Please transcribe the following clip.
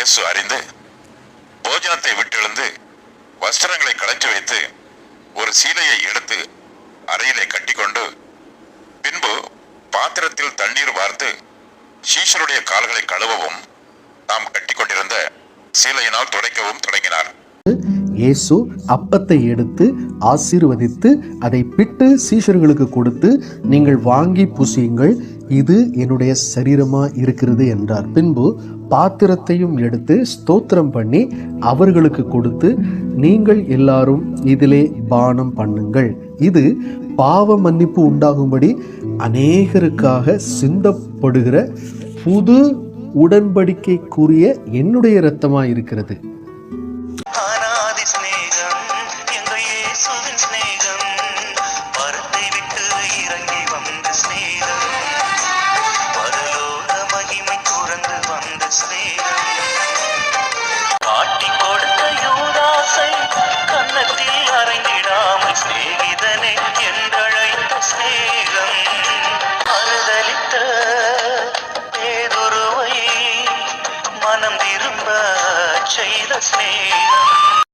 இயேசு அறிந்து போஜனத்தை விட்டெழுந்து வஸ்திரங்களை கழற்றி வைத்து ஒரு சீலையை எடுத்து அறையிலே கட்டிக்கொண்டு பின்பு பாத்திரத்தில் தண்ணீர் வார்த்து சீஷருடைய கால்களை கழுவவும் தாம் கட்டிக்கொண்டிருந்த சீலையினால் துடைக்கவும் தொடங்கினார். இயேசு அப்பத்தை எடுத்து ஆசீர்வதித்து அதை பிட்டு சீஷர்களுக்கு கொடுத்து, நீங்கள் வாங்கி புசியுங்கள், இது என்னுடைய சரீரமா இருக்கிறது என்றார். பின்பு பாத்திரத்தையும் எடுத்து ஸ்தோத்திரம் பண்ணி அவர்களுக்கு கொடுத்து, நீங்கள் எல்லாரும் இதிலே பானம் பண்ணுங்கள், இது பாவ மன்னிப்பு உண்டாகும்படி அநேகருக்காக சிந்தப்படுகிற புது உடன்படிக்கைக்குரிய என்னுடைய இரத்தமா இருக்கிறது. மனம் திரும்ப செய்த ஸ்நேகம்.